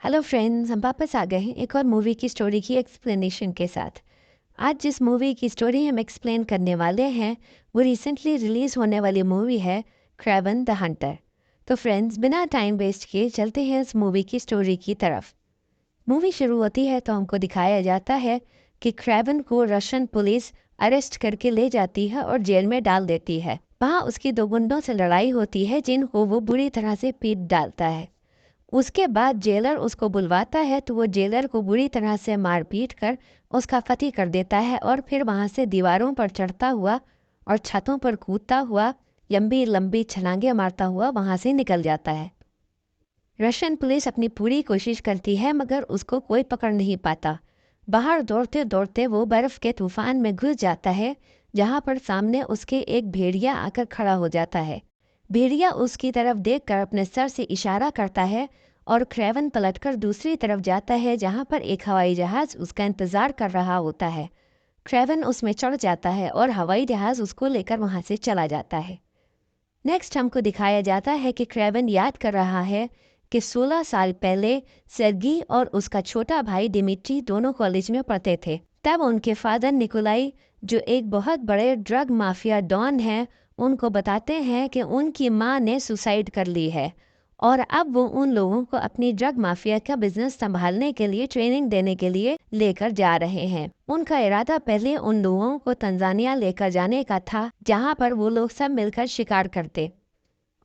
Hello friends, हम वापस आ गए हैं एक और मूवी की स्टोरी की एक्सप्लेनेशन के साथ। आज जिस मूवी की स्टोरी हम एक्सप्लेन करने वाले हैं वो रिसेंटली रिलीज होने वाली मूवी है क्रेवन द हंटर। तो फ्रेंड्स, बिना टाइम वेस्ट किए चलते हैं इस मूवी की स्टोरी की तरफ। मूवी शुरू होती है तो हमको दिखाया जाता है कि क्रेवन को रशियन पुलिस अरेस्ट करके ले जाती है और जेल में डाल देती है। वहाँ उसकी दो गुंडों से लड़ाई होती है जिनको वो बुरी तरह से पीट डालता है। उसके बाद जेलर उसको बुलवाता है तो वो जेलर को बुरी तरह से मार पीट कर उसका फती कर देता है और फिर वहाँ से दीवारों पर चढ़ता हुआ और छतों पर कूदता हुआ लंबी लंबी छलांगे मारता हुआ वहाँ से निकल जाता है। रशियन पुलिस अपनी पूरी कोशिश करती है मगर उसको कोई पकड़ नहीं पाता। बाहर दौड़ते दौड़ते वो बर्फ के तूफान में घुस जाता है जहाँ पर सामने उसके एक भेड़िया आकर खड़ा हो जाता है। भेड़िया उसकी तरफ देखकर अपने सर से इशारा करता है और क्रेवन पलटकर दूसरी तरफ जाता है जहाँ पर एक हवाई जहाज उसका इंतजार कर रहा होता है। क्रेवन उसमें चढ़ जाता है और हवाई जहाज उसको लेकर वहाँ से चला जाता है। नेक्स्ट हमको दिखाया जाता है कि क्रेवन याद कर रहा है कि 16 साल पहले सर्गी और उसका छोटा भाई डिमिट्री दोनों कॉलेज में पढ़ते थे। तब उनके फादर निकोलाई, जो एक बहुत बड़े ड्रग माफिया डॉन है, उनको बताते हैं कि उनकी माँ ने सुसाइड कर ली है और अब वो उन लोगों को अपनी ड्रग माफिया का बिजनेस संभालने के लिए ट्रेनिंग देने के लिए लेकर जा रहे हैं। उनका इरादा पहले उन लोगों को तंजानिया लेकर जाने का था जहां पर वो लोग सब मिलकर शिकार करते।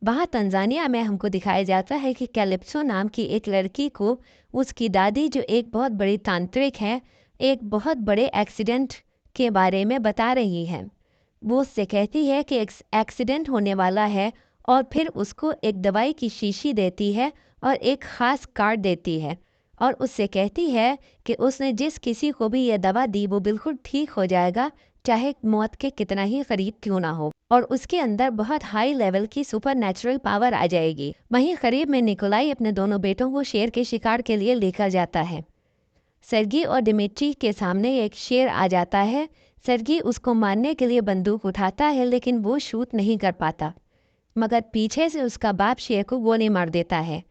वहाँ तंजानिया में हमको दिखाया जाता है कि कैलिप्सो नाम की एक लड़की को उसकी दादी, जो एक बहुत बड़ी तांत्रिक है, एक बहुत बड़े एक्सीडेंट के बारे में बता रही है। वो उससे कहती है कि एक एक्सीडेंट होने वाला है और फिर उसको एक दवाई की शीशी देती है और एक ख़ास कार्ड देती है और उससे कहती है कि उसने जिस किसी को भी यह दवा दी वो बिल्कुल ठीक हो जाएगा, चाहे मौत के कितना ही करीब क्यों ना हो, और उसके अंदर बहुत हाई लेवल की सुपर नेचुरल पावर आ जाएगी। वहीं करीब में निकोलाई अपने दोनों बेटों को शेर के शिकार के लिए लेकर जाता है। सर्गी और डिमिट्री के सामने एक शेर आ जाता है। सर्गी उसको मारने के लिए बंदूक उठाता है लेकिन वो शूट नहीं कर पाता, मगर पीछे से उसका बाप शेर को गोली मार देता है।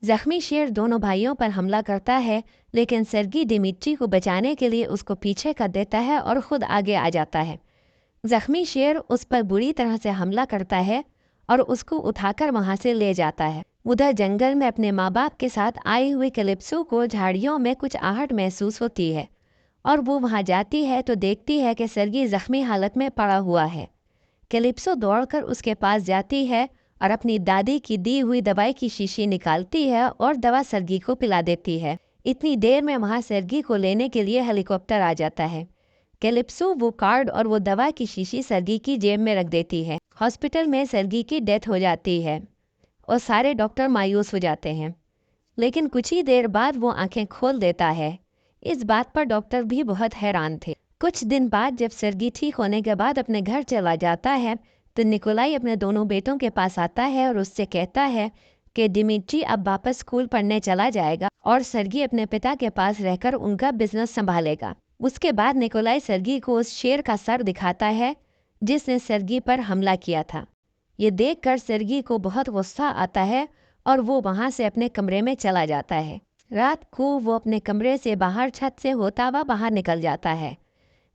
जख्मी शेर दोनों भाइयों पर हमला करता है लेकिन सर्गी डिमिट्री को बचाने के लिए उसको पीछे कर देता है और खुद आगे आ जाता है। जख्मी शेर उस पर बुरी तरह से हमला करता है और उसको उठाकर वहां से ले जाता है। उधर जंगल में अपने माँ बाप के साथ आई हुई कैलिप्सो को झाड़ियों में कुछ आहट महसूस होती है और वो वहां जाती है तो देखती है कि सर्गी जख्मी हालत में पड़ा हुआ है। कैलिप्सो दौड़कर उसके पास जाती है और अपनी दादी की दी हुई दवाई की शीशी निकालती है और दवा सर्गी को पिला देती है। इतनी देर में वहां सर्गी को लेने के लिए हेलीकॉप्टर आ जाता है। कैलिप्सो वो कार्ड और वो दवा की शीशी सर्गी की जेब में रख देती है। हॉस्पिटल में सर्गी की डेथ हो जाती है और सारे डॉक्टर मायूस हो जाते हैं, लेकिन कुछ ही देर बाद वो आंखें खोल देता है। इस बात पर डॉक्टर भी बहुत हैरान थे। कुछ दिन बाद जब सर्गी ठीक होने के बाद अपने घर चला जाता है तो निकोलाई अपने दोनों बेटों के पास आता है और उससे कहता है कि डिमिट्री अब वापस स्कूल पढ़ने चला जाएगा और सर्गी अपने पिता के पास रहकर उनका बिजनेस संभालेगा। उसके बाद निकोलाई सर्गी को उस शेर का सर दिखाता है जिसने सर्गी पर हमला किया था। ये देखकर सर्गी को बहुत गुस्सा आता है और वो वहां से अपने कमरे में चला जाता है। रात को वो अपने कमरे से बाहर छत से होता हुआ बाहर निकल जाता है।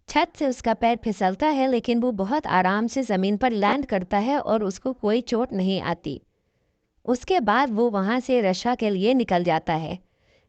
छत से उसका पैर फिसलता है लेकिन वो बहुत आराम से ज़मीन पर लैंड करता है और उसको कोई चोट नहीं आती। उसके बाद वो वहाँ से रशिया के लिए निकल जाता है।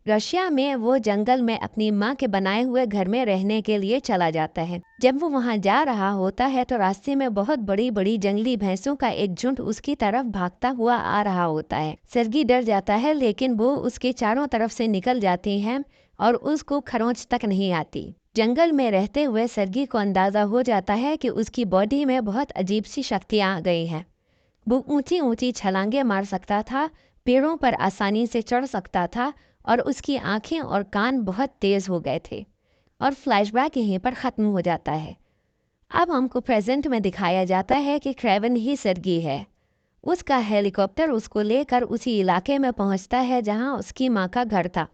रशिया में वो जंगल में अपनी माँ के बनाए हुए घर में रहने के लिए चला जाता है। जब वो वहाँ जा रहा होता है तो रास्ते में बहुत बड़ी बड़ी जंगली भैंसों का एक झुंड उसकी तरफ भागता हुआ आ रहा होता है। सर्गी डर जाता है लेकिन वो उसके चारों तरफ से निकल जाती हैं और उसको खरोंच तक नहीं आती। जंगल में रहते हुए सर्गी को अंदाजा हो जाता है कि उसकी बॉडी में बहुत अजीब सी शक्तियाँ आ गई हैं। वो ऊंची ऊंची छलांगे मार सकता था, पेड़ों पर आसानी से चढ़ सकता था और उसकी आंखें और कान बहुत तेज हो गए थे। और फ्लैशबैक यहीं पर ख़त्म हो जाता है। अब हमको प्रेजेंट में दिखाया जाता है कि क्रेवन ही सर्गी है। उसका हेलीकॉप्टर उसको लेकर उसी इलाके में पहुंचता है जहां उसकी माँ का घर था।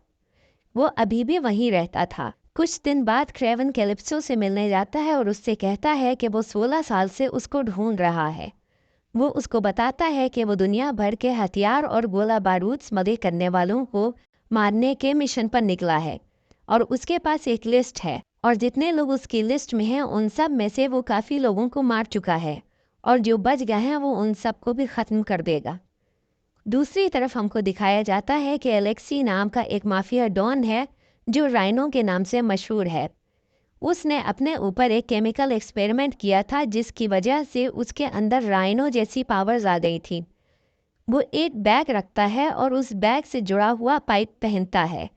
वो अभी भी वहीं रहता था। कुछ दिन बाद क्रेवन कैलिप्सो से मिलने जाता है और उससे कहता है कि वो 16 साल से उसको ढूंढ रहा है। वो उसको बताता है कि वो दुनिया भर के हथियार और गोला बारूद स्मगल करने वालों को मारने के मिशन पर निकला है और उसके पास एक लिस्ट है और जितने लोग उसकी लिस्ट में हैं उन सब में से वो काफ़ी लोगों को मार चुका है और जो बच गए हैं वो उन सबको भी ख़त्म कर देगा। दूसरी तरफ हमको दिखाया जाता है कि एलेक्सी नाम का एक माफिया डॉन है जो राइनो के नाम से मशहूर है। उसने अपने ऊपर एक केमिकल एक्सपेरिमेंट किया था जिसकी वजह से उसके अंदर राइनो जैसी पावर्स आ गई थी। वो एक बैग रखता है और उस बैग से जुड़ा हुआ पाइप पहनता है।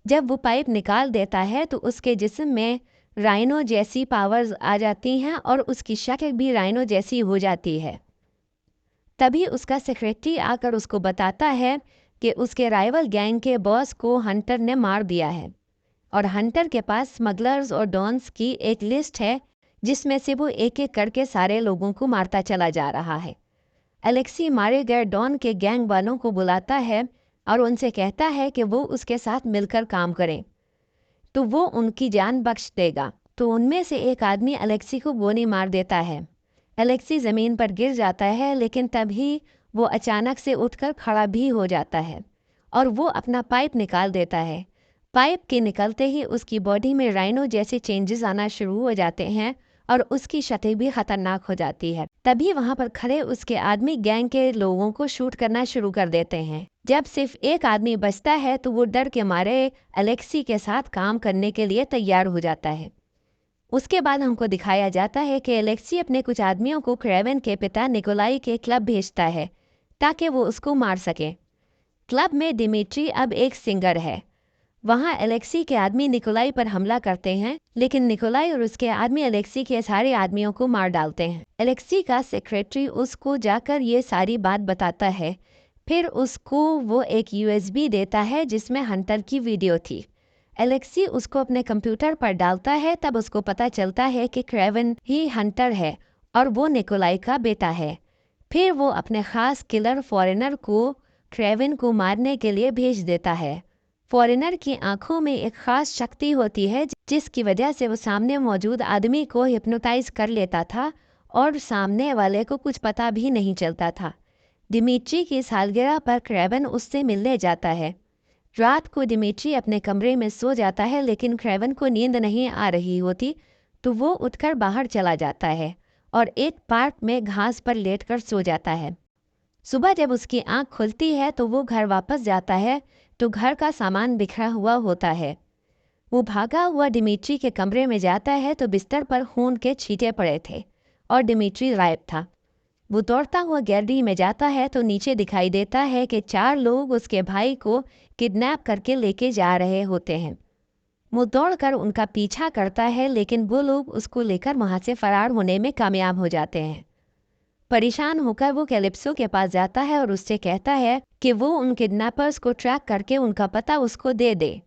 जब वो पाइप निकाल देता है तो उसके जिस्म में राइनो जैसी पावर्स आ जाती हैं और उसकी शक्ल भी राइनो जैसी हो जाती है। तभी उसका सेक्रेटरी आकर उसको बताता है कि उसके राइवल गैंग के बॉस को हंटर ने मार दिया है और हंटर के पास स्मगलर्स और डॉन्स की एक लिस्ट है जिसमें से वो एक एक करके सारे लोगों को मारता चला जा रहा है। एलेक्सी मारे गए डॉन के गैंग वालों को बुलाता है और उनसे कहता है कि वो उसके साथ मिलकर काम करें तो वो उनकी जान बख्श देगा। तो उनमें से एक आदमी एलेक्सी को गोली मार देता है। एलेक्सी ज़मीन पर गिर जाता है लेकिन तभी वो अचानक से उठकर खड़ा भी हो जाता है और वो अपना पाइप निकाल देता है। पाइप के निकलते ही उसकी बॉडी में राइनो जैसे चेंजेस आना शुरू हो जाते हैं और उसकी शक्ल भी खतरनाक हो जाती है। तभी वहाँ पर खड़े उसके आदमी गैंग के लोगों को शूट करना शुरू कर देते हैं। जब सिर्फ एक आदमी बचता है तो वो डर के मारे एलेक्सी के साथ काम करने के लिए तैयार हो जाता है। उसके बाद हमको दिखाया जाता है कि एलेक्सी अपने कुछ आदमियों को क्रेवन के पिता निकोलाई के क्लब भेजता है ताकि वो उसको मार सके। क्लब में डिमिट्री अब एक सिंगर है। वहाँ एलेक्सी के आदमी निकोलाई पर हमला करते हैं लेकिन निकोलाई और उसके आदमी एलेक्सी के सारे आदमियों को मार डालते हैं। एलेक्सी का सेक्रेटरी उसको जाकर ये सारी बात बताता है। फिर उसको वो एक यूएसबी देता है जिसमें हंटर की वीडियो थी। एलेक्सी उसको अपने कंप्यूटर पर डालता है तब उसको पता चलता है कि क्रेवन ही हंटर है और वो निकोलाई का बेटा है। फिर वो अपने ख़ास किलर फॉरेनर को क्रेवन को मारने के लिए भेज देता है। फॉरेनर की आंखों में एक ख़ास शक्ति होती है जिसकी वजह से वो सामने मौजूद आदमी को हिप्नोटाइज कर लेता था और सामने वाले को कुछ पता भी नहीं चलता था। डिमिट्री की सालगिरह पर क्रेवन उससे मिलने जाता है। रात को डिमिट्री अपने कमरे में सो जाता है लेकिन क्रेवन को नींद नहीं आ रही होती तो वो उठकर बाहर चला जाता है और एक पार्क में घास पर लेटकर सो जाता है। सुबह जब उसकी आंख खुलती है तो वो घर वापस जाता है तो घर का सामान बिखरा हुआ होता है। वो भागा हुआ डिमिट्री के कमरे में जाता है तो बिस्तर पर खून के छींटे पड़े थे और डिमिट्री गायब था। वो दौड़ता हुआ गैलरी में जाता है तो नीचे दिखाई देता है कि 4 लोग उसके भाई को किडनैप करके लेके जा रहे होते हैं। वो दौड़कर उनका पीछा करता है लेकिन वो लोग उसको लेकर वहाँ से फरार होने में कामयाब हो जाते हैं। परेशान होकर वो कैलिप्सो के पास जाता है और उससे कहता है कि वो उन किडनैपर्स को ट्रैक करके उनका पता उसको दे दे।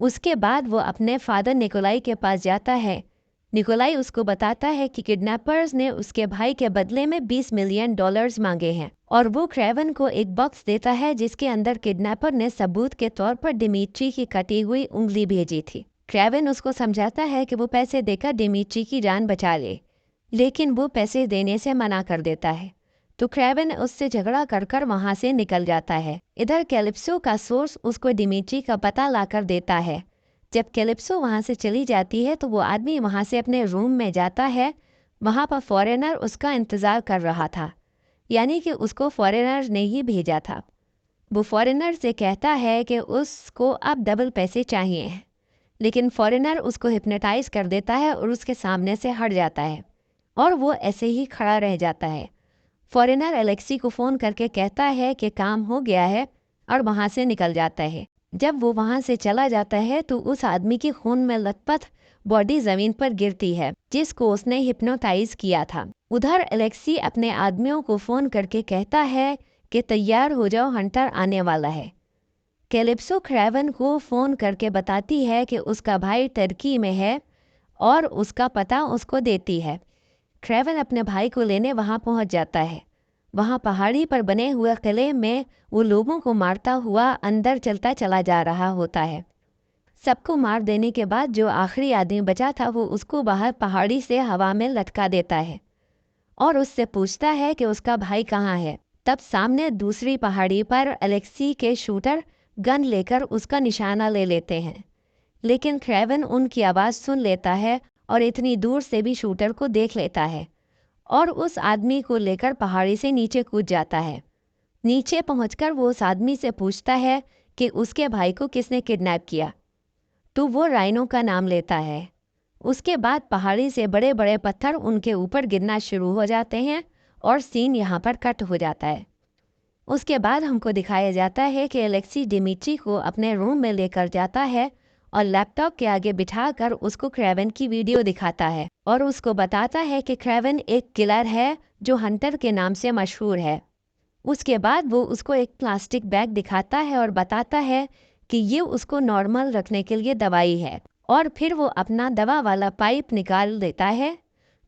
उसके बाद वो अपने फादर निकोलाई के पास जाता है। निकोलाई उसको बताता है कि किडनैपर्स ने उसके भाई के बदले में $20 मिलियन मांगे हैं और वो क्रेवन को एक बॉक्स देता है जिसके अंदर किडनैपर ने सबूत के तौर पर डिमिट्री की कटी हुई उंगली भेजी थी। क्रेवन उसको समझाता है कि वो पैसे देकर डिमिट्री की जान बचा ले लेकिन वो पैसे देने से मना कर देता है तो क्रेवन उससे झगड़ा कर वहाँ से निकल जाता है। इधर कैलिप्सो का सोर्स उसको डिमिट्री का पता लाकर देता है। जब कैलिप्सो वहाँ से चली जाती है तो वो आदमी वहाँ से अपने रूम में जाता है। वहाँ पर फॉरेनर उसका इंतज़ार कर रहा था, यानी कि उसको फॉरेनर ने ही भेजा था। वो फॉरेनर से कहता है कि उसको अब डबल पैसे चाहिए, लेकिन फॉरेनर उसको हिप्नोटाइज कर देता है और उसके सामने से हट जाता है और वो ऐसे ही खड़ा रह जाता है। फॉरेनर एलेक्सी को फ़ोन करके कहता है कि काम हो गया है और वहाँ से निकल जाता है। जब वो वहाँ से चला जाता है तो उस आदमी की खून में लथपथ बॉडी ज़मीन पर गिरती है जिसको उसने हिप्नोटाइज किया था। उधर एलेक्सी अपने आदमियों को फ़ोन करके कहता है कि तैयार हो जाओ, हंटर आने वाला है। कैलिप्सो क्रेवन को फ़ोन करके बताती है कि उसका भाई टर्की में है और उसका पता उसको देती है। क्रेवन अपने भाई को लेने वहाँ पहुँच जाता है। वहाँ पहाड़ी पर बने हुए किले में वो लोगों को मारता हुआ अंदर चलता चला जा रहा होता है। सबको मार देने के बाद जो आखिरी आदमी बचा था वो उसको बाहर पहाड़ी से हवा में लटका देता है और उससे पूछता है कि उसका भाई कहाँ है। तब सामने दूसरी पहाड़ी पर एलेक्सी के शूटर गन लेकर उसका निशाना ले लेते हैं, लेकिन क्रेवन उनकी आवाज़ सुन लेता है और इतनी दूर से भी शूटर को देख लेता है और उस आदमी को लेकर पहाड़ी से नीचे कूद जाता है। नीचे पहुंचकर वो उस आदमी से पूछता है कि उसके भाई को किसने किडनैप किया, तो वो राइनो का नाम लेता है। उसके बाद पहाड़ी से बड़े बड़े पत्थर उनके ऊपर गिरना शुरू हो जाते हैं और सीन यहाँ पर कट हो जाता है। उसके बाद हमको दिखाया जाता है कि एलेक्सी डिमिट्री को अपने रूम में लेकर जाता है और लैपटॉप के आगे बिठाकर उसको क्रेवन की वीडियो दिखाता है और उसको बताता है कि क्रेवन एक किलर है जो हंटर के नाम से मशहूर है। उसके बाद वो उसको एक प्लास्टिक बैग दिखाता है और बताता है कि ये उसको नॉर्मल रखने के लिए दवाई है, और फिर वो अपना दवा वाला पाइप निकाल देता है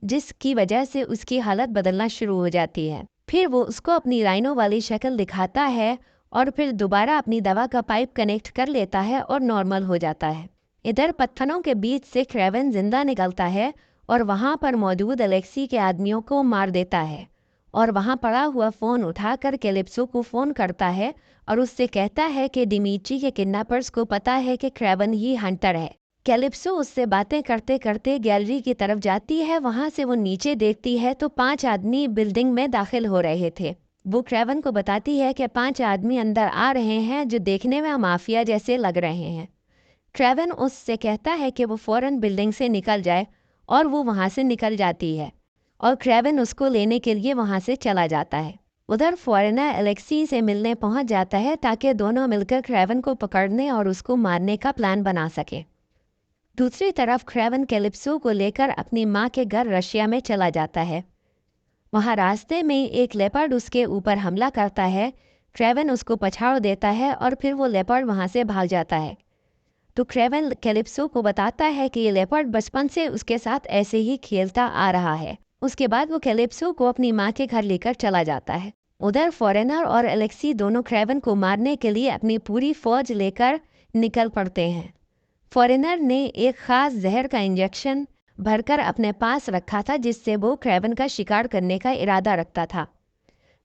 जिसकी वजह से उसकी हालत बदलना शुरू हो जाती है। फिर वो उसको अपनी राइनो वाली शक्ल दिखाता है और फिर दोबारा अपनी दवा का पाइप कनेक्ट कर लेता है और नॉर्मल हो जाता है। इधर पत्थरों के बीच से क्रेवन जिंदा निकलता है और वहाँ पर मौजूद एलेक्सी के आदमियों को मार देता है और वहाँ पड़ा हुआ फ़ोन उठाकर कैलिप्सो को फ़ोन करता है और उससे कहता है कि डिमिट्री के किडनैपर्स को पता है कि क्रेवन ही हंटर है। कैलिप्सो उससे बातें करते करते गैलरी की तरफ जाती है। वहाँ से वो नीचे देखती है तो 5 आदमी बिल्डिंग में दाखिल हो रहे थे। वो क्रेवन को बताती है कि 5 आदमी अंदर आ रहे हैं जो देखने में माफिया जैसे लग रहे हैं। क्रेवन उससे कहता है कि वो फ़ौरन बिल्डिंग से निकल जाए और वो वहाँ से निकल जाती है और क्रेवन उसको लेने के लिए वहाँ से चला जाता है। उधर फॉरेनर एलेक्सी से मिलने पहुँच जाता है ताकि दोनों मिलकर क्रेवन को पकड़ने और उसको मारने का प्लान बना सके। दूसरी तरफ क्रेवन कैलिप्सो को लेकर अपनी माँ के घर रशिया में चला जाता है। वहाँ रास्ते में एक लेपर्ड उसके ऊपर हमला करता है। क्रेवन उसको पछाड़ देता है और फिर वो लेपर्ड वहाँ से भाग जाता है। तो क्रेवन कैलिप्सो को बताता है कि ये लेपर्ड बचपन से उसके साथ ऐसे ही खेलता आ रहा है। उसके बाद वो कैलिप्सो को अपनी माँ के घर लेकर चला जाता है। उधर फॉरेनर और एलेक्सी दोनों क्रेवन को मारने के लिए अपनी पूरी फौज लेकर निकल पड़ते हैं। फॉरेनर ने एक ख़ास जहर का इंजेक्शन भरकर अपने पास रखा था जिससे वो क्रेवन का शिकार करने का इरादा रखता था।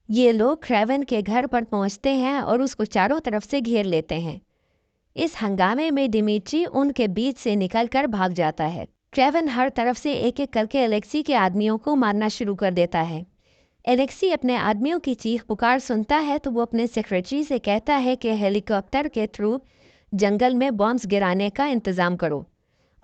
ये लोग क्रेवन के घर पर पहुंचते हैं और उसको चारों तरफ से घेर लेते हैं। इस हंगामे में डिमिट्री उनके बीच से निकलकर भाग जाता है। क्रेवन हर तरफ से एक एक करके एलेक्सी के आदमियों को मारना शुरू कर देता है। एलेक्सी अपने आदमियों की चीख पुकार सुनता है तो वो अपने सेक्रेटरी से कहता है कि हेलीकॉप्टर के थ्रू जंगल में बॉम्ब्स गिराने का इंतज़ाम करो,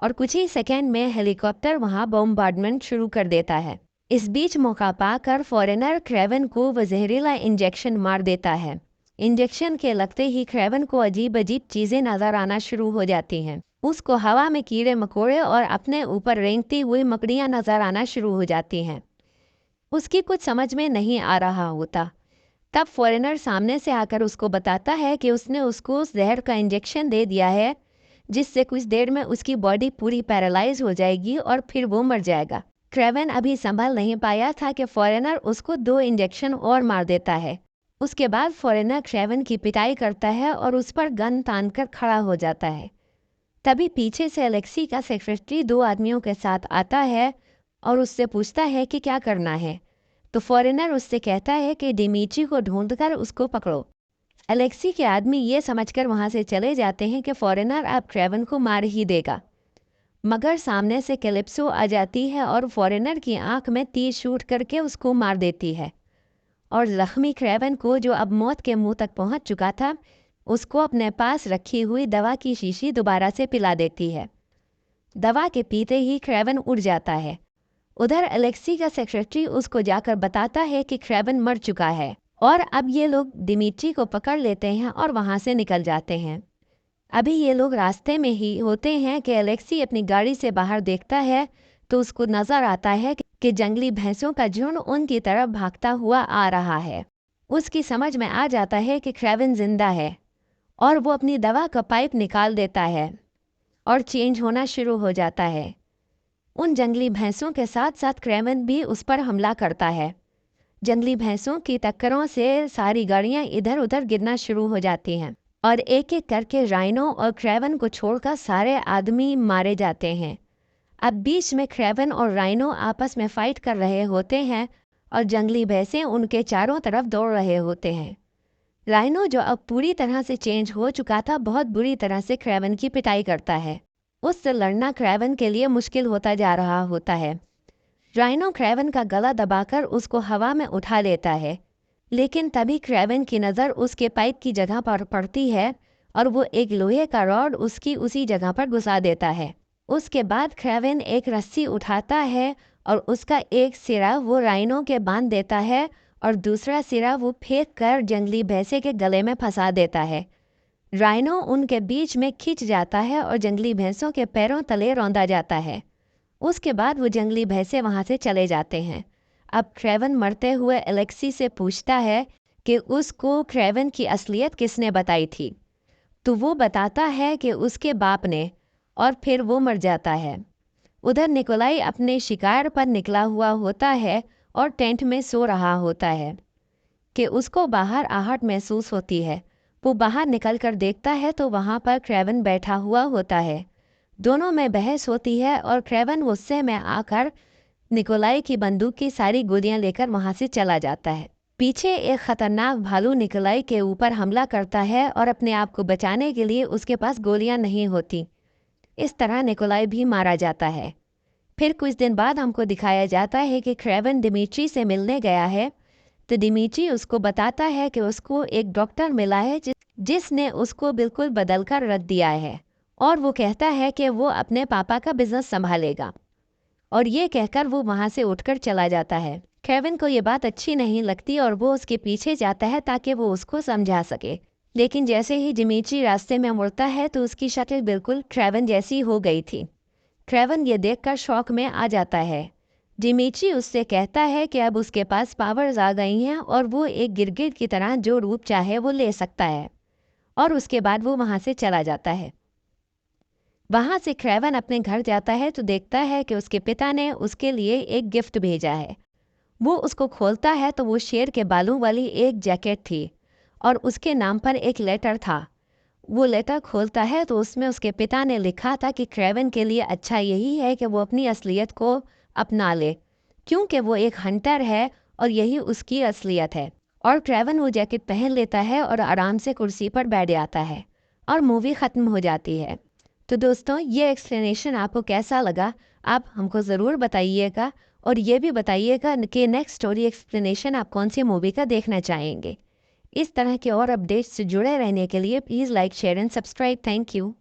और कुछ ही सेकेंड में हेलीकॉप्टर वहां बॉम्बार्डमेंट शुरू कर देता है। इस बीच मौका पाकर फॉरेनर क्रेवन को वो जहरीला इंजेक्शन मार देता है। इंजेक्शन के लगते ही क्रेवन को अजीब अजीब चीज़ें नज़र आना शुरू हो जाती हैं। उसको हवा में कीड़े मकोड़े और अपने ऊपर रेंगती हुई मकड़ियाँ नज़र आना शुरू हो जाती हैं। उसकी कुछ समझ में नहीं आ रहा होता। तब फॉरेनर सामने से आकर उसको बताता है कि उसने उसको उस जहर का इंजेक्शन दे दिया है जिससे कुछ देर में उसकी बॉडी पूरी पैरालाइज हो जाएगी और फिर वो मर जाएगा। क्रेवन अभी संभल नहीं पाया था कि फॉरेनर उसको 2 इंजेक्शन और मार देता है। उसके बाद फॉरेनर क्रेवन की पिटाई करता है और उस पर गन तान कर खड़ा हो जाता है। तभी पीछे से एलेक्सी का सेक्रेटरी 2 आदमियों के साथ आता है और उससे पूछता है कि क्या करना है। तो फॉरेनर उससे कहता है कि डिमिट्री को ढूंढकर उसको पकड़ो। एलेक्सी के आदमी ये समझकर वहाँ से चले जाते हैं कि फॉरेनर अब क्रेवन को मार ही देगा, मगर सामने से कैलिप्सो आ जाती है और फॉरेनर की आंख में तीर शूट करके उसको मार देती है और जख्मी क्रेवन को, जो अब मौत के मुंह तक पहुँच चुका था, उसको अपने पास रखी हुई दवा की शीशी दोबारा से पिला देती है। दवा के पीते ही क्रेवन उड़ जाता है। उधर एलेक्सी का सेक्रेटरी उसको जाकर बताता है कि क्रेवन मर चुका है और अब ये लोग डिमिट्री को पकड़ लेते हैं और वहाँ से निकल जाते हैं। अभी ये लोग रास्ते में ही होते हैं कि एलेक्सी अपनी गाड़ी से बाहर देखता है तो उसको नज़र आता है कि जंगली भैंसों का झुंड उनकी तरफ भागता हुआ आ रहा है। उसकी समझ में आ जाता है कि क्रेवन जिंदा है और वो अपनी दवा का पाइप निकाल देता है और चेंज होना शुरू हो जाता है। उन जंगली भैंसों के साथ साथ क्रेवन भी उस पर हमला करता है। जंगली भैंसों की टक्करों से सारी गाड़ियां इधर उधर गिरना शुरू हो जाती हैं और एक एक करके राइनो और क्रेवन को छोड़कर सारे आदमी मारे जाते हैं। अब बीच में क्रेवन और राइनो आपस में फाइट कर रहे होते हैं और जंगली भैंसें उनके चारों तरफ दौड़ रहे होते हैं। राइनो जो अब पूरी तरह से चेंज हो चुका था, बहुत बुरी तरह से क्रेवन की पिटाई करता है। उससे लड़ना क्रेवन के लिए मुश्किल होता जा रहा होता है। राइनो क्रेवन का गला दबाकर उसको हवा में उठा लेता है, लेकिन तभी क्रेवन की नज़र उसके पाइप की जगह पर पड़ती है और वो एक लोहे का रॉड उसकी उसी जगह पर घुसा देता है। उसके बाद क्रेवन एक रस्सी उठाता है और उसका एक सिरा वो राइनो के बांध देता है और दूसरा सिरा वो फेंक कर जंगली भैंसे के गले में फंसा देता है। राइनो उनके बीच में खिंच जाता है और जंगली भैंसों के पैरों तले रौंदा जाता है। उसके बाद वो जंगली भैंसे वहाँ से चले जाते हैं। अब क्रेवन मरते हुए एलेक्सी से पूछता है कि उसको क्रेवन की असलियत किसने बताई थी, तो वो बताता है कि उसके बाप ने, और फिर वो मर जाता है। उधर निकोलाई अपने शिकार पर निकला हुआ होता है और टेंट में सो रहा होता है कि उसको बाहर आहट महसूस होती है। वो बाहर निकलकर देखता है तो वहाँ पर क्रेवन बैठा हुआ होता है। दोनों में बहस होती है और क्रेवन गुस्से में आकर निकोलाई की बंदूक की सारी गोलियां लेकर वहाँ से चला जाता है। पीछे एक खतरनाक भालू निकोलाई के ऊपर हमला करता है और अपने आप को बचाने के लिए उसके पास गोलियां नहीं होती। इस तरह निकोलाई भी मारा जाता है। फिर कुछ दिन बाद हमको दिखाया जाता है कि क्रेवन डिमिट्री से मिलने गया है, तो डिमिट्री उसको बताता है कि उसको एक डॉक्टर मिला है जिसने उसको बिल्कुल बदल कर रख दिया है, और वो कहता है कि वो अपने पापा का बिजनेस संभालेगा। और ये कहकर वो वहाँ से उठकर चला जाता है। क्रेवन को ये बात अच्छी नहीं लगती और वो उसके पीछे जाता है ताकि वो उसको समझा सके। लेकिन जैसे ही डिमिट्री रास्ते में मुड़ता है तो उसकी शक्ल बिल्कुल क्रेवन जैसी हो गई थी। क्रेवन ये देखकर शौक में आ जाता है। डिमिट्री उससे कहता है कि अब उसके पास पावर्स आ गई हैं और वो एक गिरगिट की तरह जो रूप चाहे वो ले सकता है, और उसके बाद वो वहाँ से चला जाता है। वहाँ से क्रेवन अपने घर जाता है तो देखता है कि उसके पिता ने उसके लिए एक गिफ्ट भेजा है। वो उसको खोलता है तो वो शेर के बालों वाली एक जैकेट थी और उसके नाम पर एक लेटर था। वो लेटर खोलता है तो उसमें उसके पिता ने लिखा था कि क्रेवन के लिए अच्छा यही है कि वो अपनी असलियत को अपना ले, क्योंकि वो एक हंटर है और यही उसकी असलियत है। और क्रेवन वो जैकेट पहन लेता है और आराम से कुर्सी पर बैठ जाता है और मूवी ख़त्म हो जाती है। तो दोस्तों, ये एक्सप्लेनेशन आपको कैसा लगा, आप हमको ज़रूर बताइएगा, और ये भी बताइएगा कि नेक्स्ट स्टोरी एक्सप्लेनेशन आप कौन सी मूवी का देखना चाहेंगे। इस तरह के और अपडेट्स से जुड़े रहने के लिए please like, share and subscribe. Thank you.